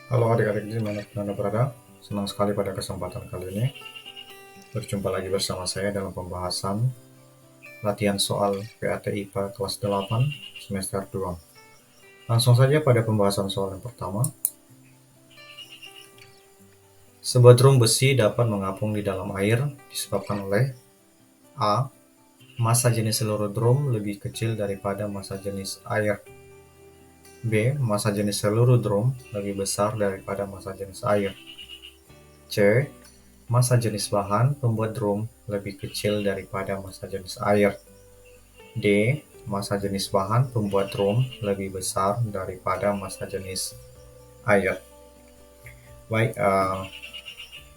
Halo adik-adik dimanapun Anda berada, senang sekali pada kesempatan kali ini berjumpa lagi bersama saya dalam pembahasan latihan soal PAT IPA kelas 8 semester 2. Langsung saja pada pembahasan soal yang pertama. Sebuah drum besi dapat mengapung di dalam air disebabkan oleh A. Massa jenis seluruh drum lebih kecil daripada massa jenis air. B. Massa jenis seluruh drum lebih besar daripada massa jenis air. C. Massa jenis bahan pembuat drum lebih kecil daripada massa jenis air. D. Massa jenis bahan pembuat drum lebih besar daripada massa jenis air. Baik,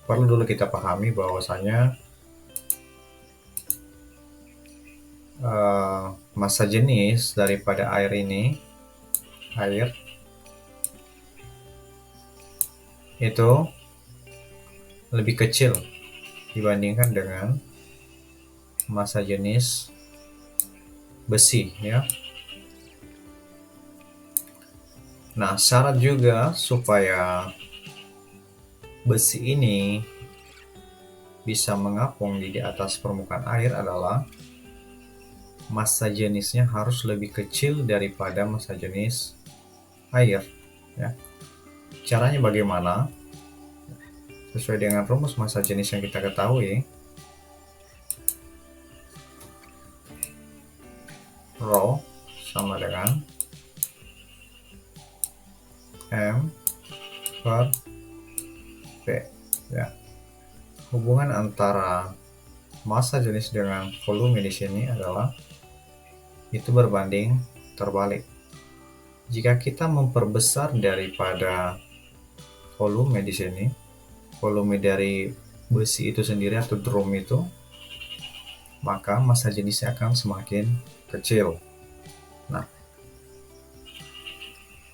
perlu dulu kita pahami bahwasanya massa jenis daripada air ini, air itu lebih kecil dibandingkan dengan massa jenis besi, ya. Nah, syarat juga supaya besi ini bisa mengapung di atas permukaan air adalah massa jenisnya harus lebih kecil daripada massa jenis air, ya. Caranya bagaimana? Sesuai dengan rumus massa jenis yang kita ketahui, Rho sama dengan M per P, ya. Hubungan antara massa jenis dengan volume di sini adalah itu berbanding terbalik. Jika kita memperbesar daripada volume di sini, volume dari besi itu sendiri atau drum itu, maka massa jenisnya akan semakin kecil. Nah,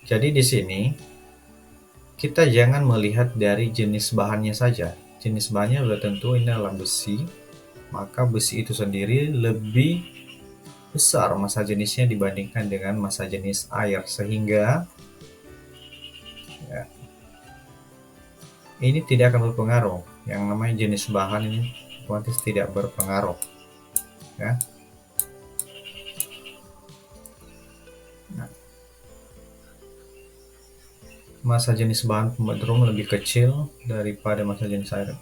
jadi di sini kita jangan melihat dari jenis bahannya saja. Jenis bahannya sudah tentu ini adalah besi, maka besi itu sendiri lebih besar massa jenisnya dibandingkan dengan massa jenis air, sehingga ya, ini tidak akan berpengaruh. Yang namanya jenis bahan ini otomatis tidak berpengaruh, ya. Nah, massa jenis bahan pembuat drum lebih kecil daripada massa jenis air.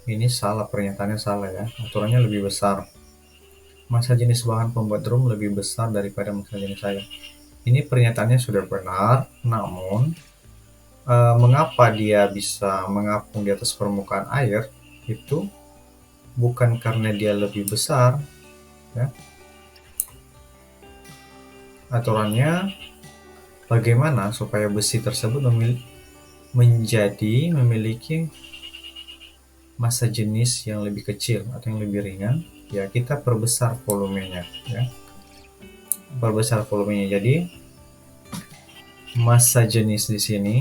Ini salah, pernyataannya salah, ya. Aturannya lebih besar. Massa jenis bahan pembuat drum lebih besar daripada massa jenis air. Ini pernyataannya sudah benar, namun mengapa dia bisa mengapung di atas permukaan air itu bukan karena dia lebih besar, ya. Aturannya bagaimana supaya besi tersebut memiliki massa jenis yang lebih kecil atau yang lebih ringan, ya kita perbesar volumenya, ya. Perbesar volumenya. Jadi massa jenis di sini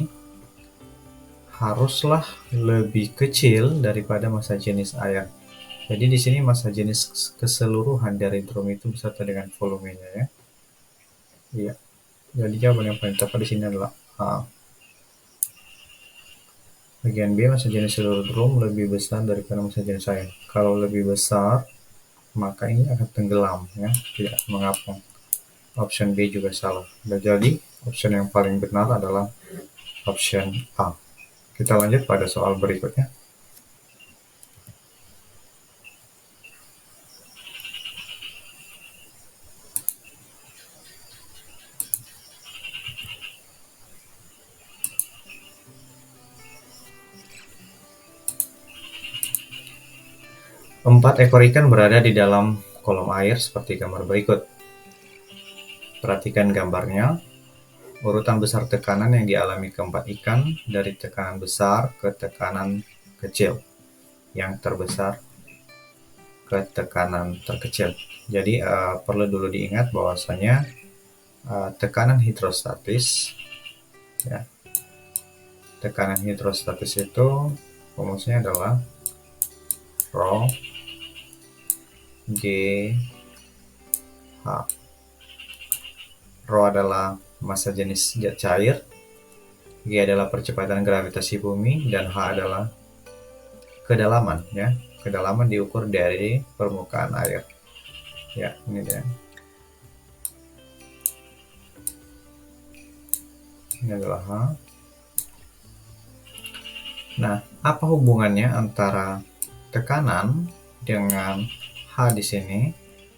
haruslah lebih kecil daripada massa jenis air. Jadi di sini massa jenis keseluruhan dari drum itu beserta dengan volumenya, ya. Iya. Jadi jawaban yang paling tepat di sini adalah A. Bagian B, massa jenis seluruh drum lebih besar daripada massa jenis air. Kalau lebih besar, maka ini akan tenggelam, ya, tidak akan mengapung. Option B juga salah. Jadi option yang paling benar adalah option A. Kita lanjut pada soal berikutnya. Empat ekor ikan berada di dalam kolam air seperti gambar berikut. Perhatikan gambarnya. Urutan besar tekanan yang dialami keempat ikan dari tekanan besar ke tekanan kecil. Yang terbesar ke tekanan terkecil. Jadi perlu dulu diingat bahwasanya tekanan hidrostatis, ya. Tekanan hidrostatis itu rumusnya adalah Rho G H. Rho adalah massa jenis zat cair, G adalah percepatan gravitasi bumi, dan H adalah kedalaman ya. Kedalaman diukur dari permukaan air. Ya, ini dia. Ini adalah H. Nah, apa hubungannya antara tekanan dengan H di sini?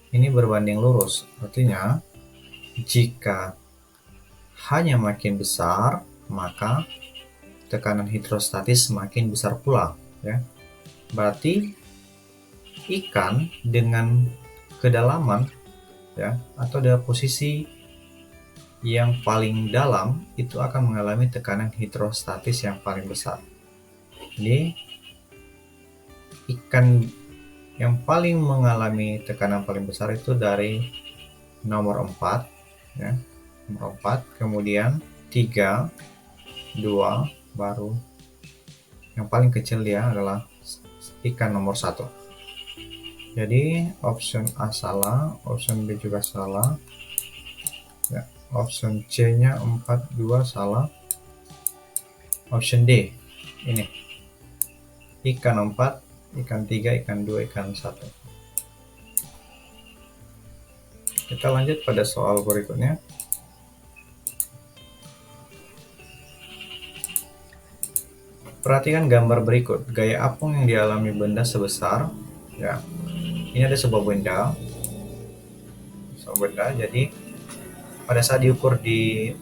Ini berbanding lurus. Artinya, jika H-nya makin besar, maka tekanan hidrostatis semakin besar pula, ya. Berarti ikan dengan kedalaman, ya, atau ada posisi yang paling dalam itu akan mengalami tekanan hidrostatis yang paling besar. Jadi ikan yang paling mengalami tekanan paling besar itu dari nomor 4, ya. Nomor 4, kemudian 3, 2, baru yang paling kecil dia adalah ikan nomor 1. Jadi option A salah, option B juga salah, ya. Option C nya 4, 2 salah. Option D ini ikan 4, ikan 3, ikan 2, ikan 1. Kita lanjut pada soal berikutnya. Perhatikan gambar berikut. Gaya apung yang dialami benda sebesar, ya. Ini ada sebuah benda. Jadi pada saat diukur di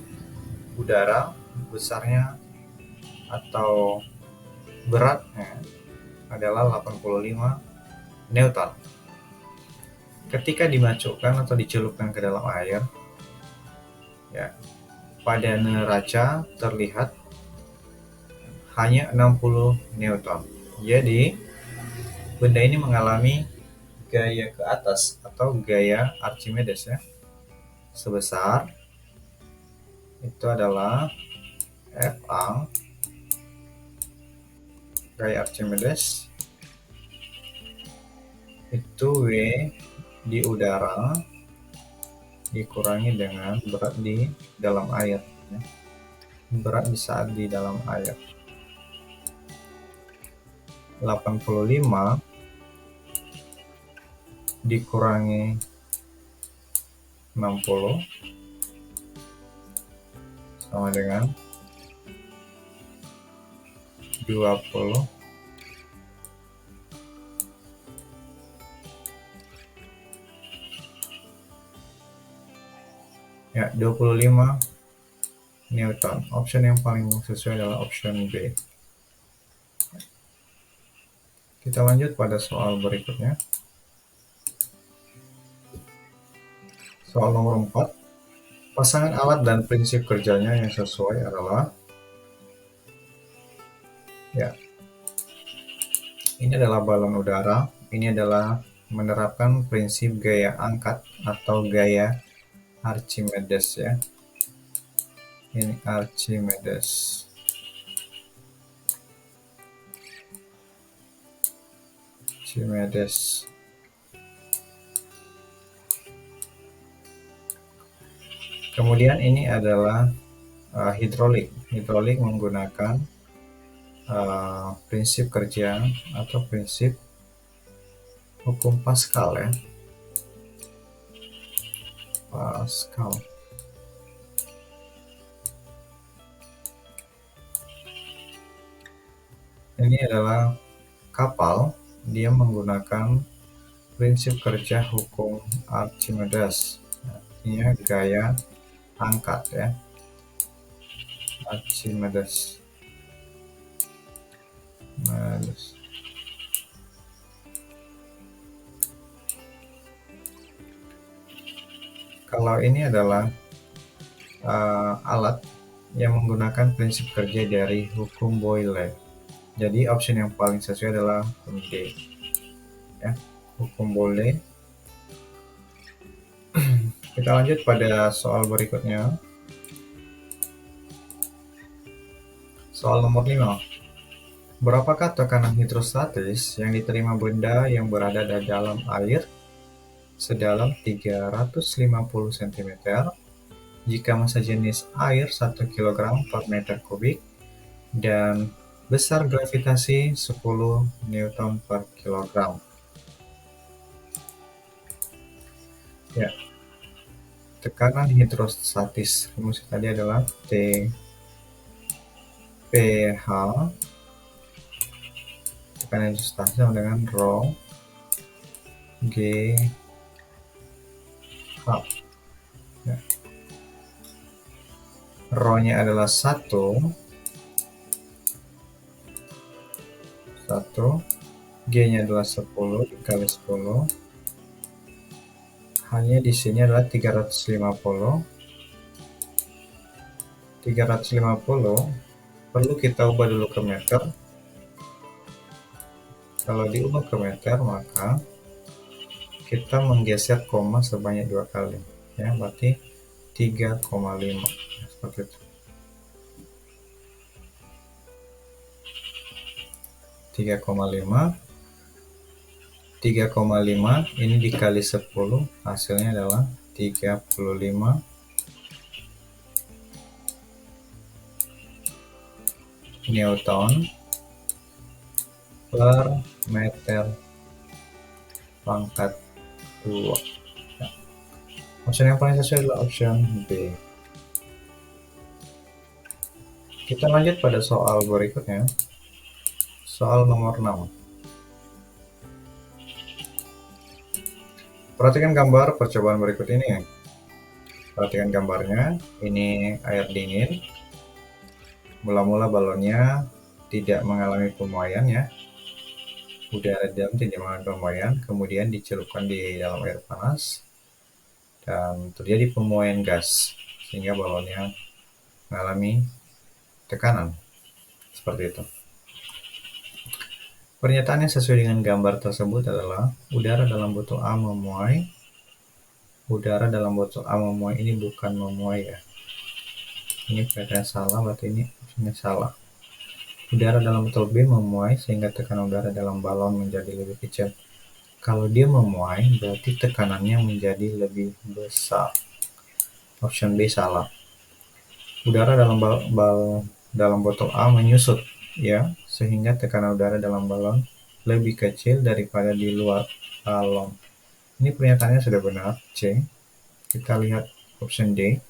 udara, besarnya atau beratnya adalah 85 Newton. Ketika dimasukkan atau dicelupkan ke dalam air, ya, pada neraca terlihat hanya 60 Newton. Jadi benda ini mengalami gaya ke atas atau gaya Archimedes, ya, sebesar itu adalah Fa gaya Archimedes itu W di udara dikurangi dengan berat di dalam air, ya. Berat di saat di dalam air 85 dikurangi 60 sama dengan 20 ya 25 Newton. Option yang paling sesuai adalah option B. Kita lanjut pada soal berikutnya. Soal nomor 4. Pasangan alat dan prinsip kerjanya yang sesuai adalah, ya, ini adalah balon udara. Ini adalah menerapkan prinsip gaya angkat atau gaya Archimedes, ya. Ini Archimedes. Kemudian ini adalah hidrolik. Hidrolik menggunakan prinsip kerja atau prinsip hukum Pascal, ya. Pascal. Ini adalah kapal, dia menggunakan prinsip kerja hukum Archimedes, artinya gaya angkat, ya. Archimedes. Kalau ini adalah alat yang menggunakan prinsip kerja dari hukum Boyle. Jadi option yang paling sesuai adalah D, ya, hukum Boyle. Kita lanjut pada soal berikutnya. Soal nomor 5. Berapakah tekanan hidrostatis yang diterima benda yang berada di dalam air sedalam 350 cm jika massa jenis air 1 kg per meter kubik dan besar gravitasi 10 Newton per kilogram. Ya, tekanan hidrostatis rumus tadi adalah TPH, tekanan hidrostatis sama dengan rho G H. Ya. Rho-nya adalah 1, G-nya adalah 10 dikali 10. Hanya di sini adalah 350. 350 perlu kita ubah dulu ke meter. Kalau diubah ke meter, maka kita menggeser koma sebanyak 2 kali. Ya, berarti 3,5. Seperti itu. 3,5 ini dikali 10, hasilnya adalah 35 Newton per meter pangkat 2. Ya. Opsi yang paling sesuai adalah opsi B. Kita lanjut pada soal berikutnya. Soal nomor 6. Perhatikan gambar percobaan berikut ini. Perhatikan gambarnya, ini air dingin. Mula-mula balonnya tidak mengalami pemuaian ya. Udara di dalam tidak mengalami pemuaian, kemudian dicelupkan di dalam air panas dan terjadi pemuaian gas sehingga balonnya mengalami tekanan. Seperti itu. Pernyataan yang sesuai dengan gambar tersebut adalah udara dalam botol A memuai. Udara dalam botol A memuai ini bukan memuai ya. Ini pernyataan salah, berarti ini salah. Udara dalam botol B memuai sehingga tekanan udara dalam balon menjadi lebih kecil. Kalau dia memuai, berarti tekanannya menjadi lebih besar. Option B salah. Udara dalam botol A menyusut, ya, sehingga tekanan udara dalam balon lebih kecil daripada di luar balon. Ini pernyataannya sudah benar, C. Kita lihat option D.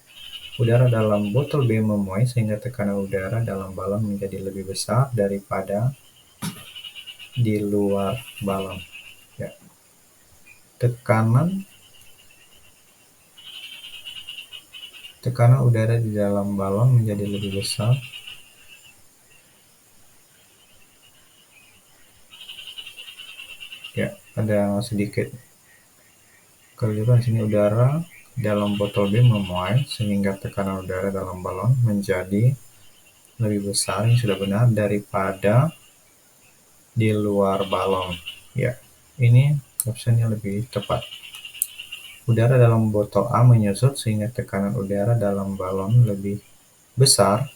Udara dalam botol B memuai sehingga tekanan udara dalam balon menjadi lebih besar daripada di luar balon. Ya. Tekanan udara di dalam balon menjadi lebih besar ya, ada sedikit keliruan sini. Udara dalam botol B memuai sehingga tekanan udara dalam balon menjadi lebih besar, ini sudah benar, daripada di luar balon. Ya, ini opsinya lebih tepat. Udara dalam botol A menyusut sehingga tekanan udara dalam balon lebih besar.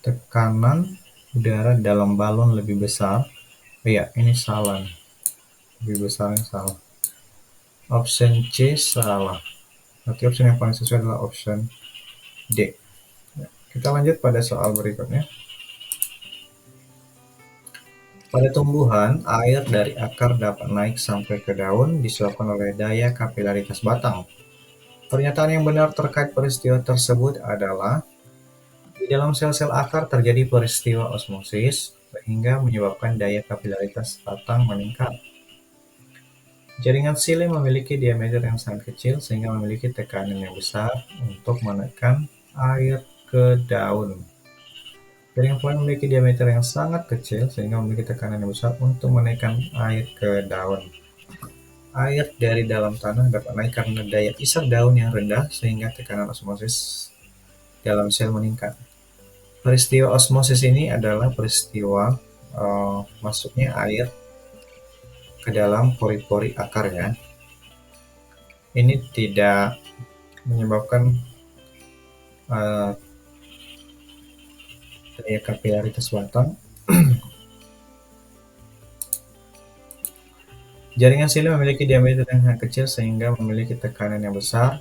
Tekanan udara dalam balon lebih besar. Iya, ini salah. Lebih besarnya salah. Option C salah. Berarti opsi yang paling sesuai adalah option D. Ya, kita lanjut pada soal berikutnya. Pada tumbuhan, air dari akar dapat naik sampai ke daun disebabkan oleh daya kapilaritas batang. Pernyataan yang benar terkait peristiwa tersebut adalah di dalam sel-sel akar terjadi peristiwa osmosis sehingga menyebabkan daya kapilaritas batang meningkat. Jaringan sile memiliki diameter yang sangat kecil sehingga memiliki tekanan yang besar untuk menekan air ke daun. Jaringan fluid memiliki diameter yang sangat kecil sehingga memiliki tekanan yang besar untuk menaikkan air ke daun. Air dari dalam tanah dapat naik karena daya isar daun yang rendah sehingga tekanan osmosis dalam sel meningkat. Peristiwa osmosis ini adalah peristiwa masuknya air ke dalam pori-pori akarnya. Ini tidak menyebabkan daya kapilaritas batang. Jaringan sile memiliki diameter yang sangat kecil sehingga memiliki tekanan yang besar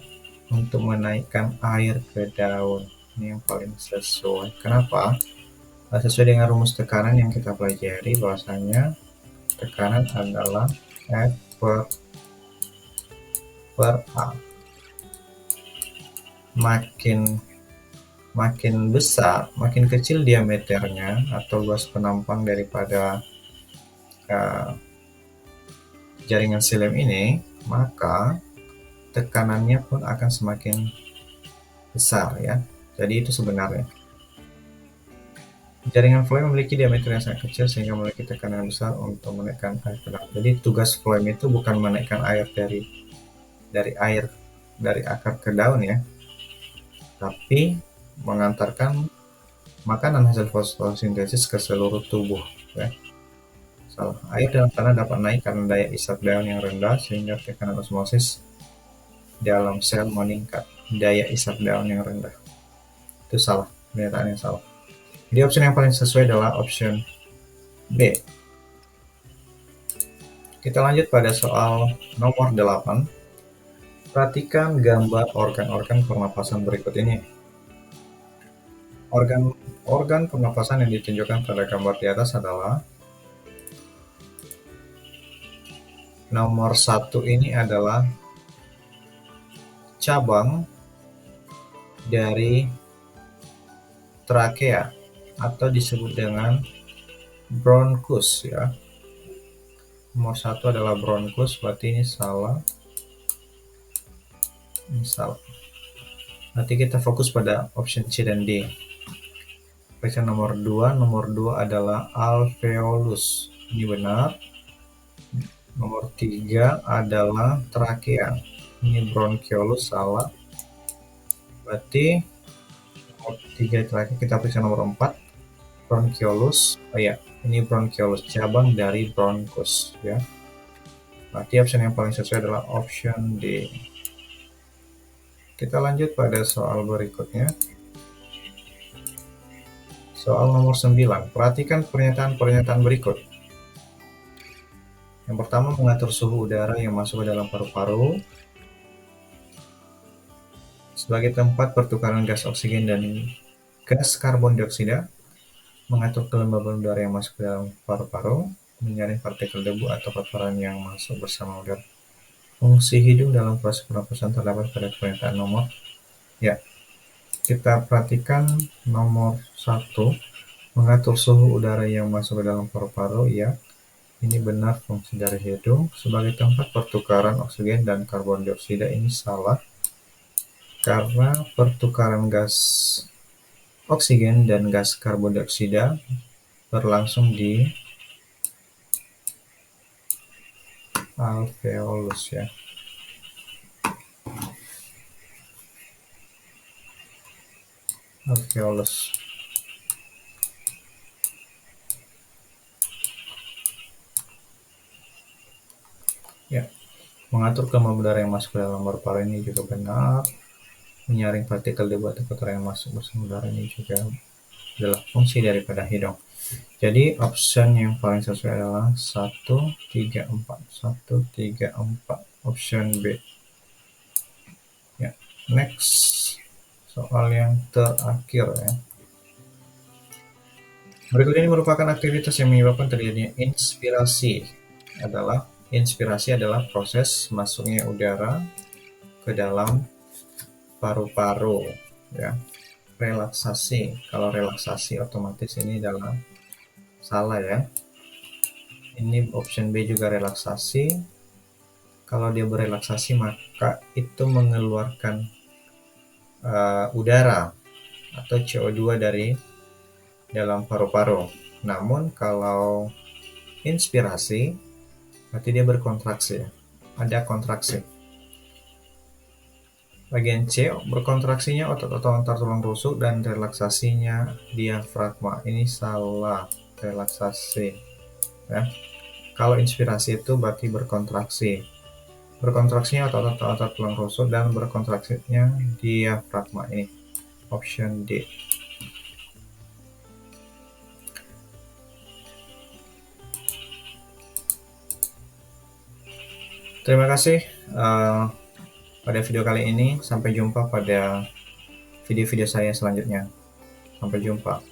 untuk menaikkan air ke daun. Ini yang paling sesuai. Kenapa? Sesuai dengan rumus tekanan yang kita pelajari, bahwasanya tekanan adalah F per A. Makin besar, makin kecil diameternya atau luas penampang daripada jaringan silem ini, maka tekanannya pun akan semakin besar ya. Jadi itu sebenarnya. Jaringan flame memiliki diameter yang sangat kecil sehingga memiliki tekanan yang besar untuk menaikkan air ke dalam. Jadi tugas flame itu bukan menaikkan air dari akar ke daun ya, tapi mengantarkan makanan hasil fotosintesis ke seluruh tubuh ya. Salah. Air dalam tanah dapat naik karena daya isap daun yang rendah sehingga tekanan osmosis dalam sel meningkat. Daya isap daun yang rendah. Itu salah, pernyataan yang salah. Jadi opsi yang paling sesuai adalah option B. Kita lanjut pada soal nomor 8. Perhatikan gambar organ-organ pernapasan berikut ini. Organ pernapasan yang ditunjukkan pada gambar di atas adalah nomor 1 ini adalah cabang dari trakea atau disebut dengan bronkus ya. Nomor 1 adalah bronkus, berarti ini salah. Ini salah. Nanti kita fokus pada option C dan D. Baca nomor 2 adalah alveolus. Ini benar. Nomor 3 adalah trakea. Ini bronchiolus, salah. Berarti nomor 3 terakhir kita periksa nomor 4. Bronchiolus. Oh ya, ini bronchiolus, cabang dari bronchus ya. Berarti option yang paling sesuai adalah option D. Kita lanjut pada soal berikutnya. Soal nomor 9. Perhatikan pernyataan-pernyataan berikut. Yang pertama, mengatur suhu udara yang masuk ke dalam paru-paru sebagai tempat pertukaran gas oksigen dan gas karbon dioksida, mengatur kelembaban udara yang masuk ke dalam paru-paru, menyaring partikel debu atau kotoran yang masuk bersama udara. Fungsi hidung dalam proses pernapasan terdapat pada pernyataan nomor. Ya, kita perhatikan nomor 1, mengatur suhu udara yang masuk ke dalam paru-paru. Ya, ini benar, fungsi dari hidung sebagai tempat pertukaran oksigen dan karbon dioksida. Ini salah, karena pertukaran gas oksigen dan gas karbon dioksida berlangsung di alveolus ya. Alveolus. Ya, mengatur kelembaban udara yang masuk ke dalam paru-paru ini juga benar. Menyaring partikel debu atau kotoran yang masuk bersama udara ini juga adalah fungsi daripada hidung. Jadi option yang paling sesuai adalah 1, 3, 4. 1, 3, 4. Option B. Ya, next. Soal yang terakhir ya. Berikut ini merupakan aktivitas yang menyebabkan terjadinya inspirasi. Inspirasi adalah proses masuknya udara ke dalam paru-paru ya. Relaksasi, kalau relaksasi otomatis ini adalah salah ya. Ini option B juga relaksasi. Kalau dia berelaksasi maka itu mengeluarkan udara atau CO2 dari dalam paru-paru. Namun kalau inspirasi berarti dia berkontraksi ya. Ada kontraksi. Bagian C, berkontraksinya otot-otot antar tulang rusuk dan relaksasinya diafragma. Ini salah, relaksasi ya. Kalau inspirasi itu berarti berkontraksi. Berkontraksinya otot-otot tulang rusuk dan berkontraksinya diafragma. Ini option D. Terima kasih pada video kali ini. Sampai jumpa pada video-video saya selanjutnya. Sampai jumpa.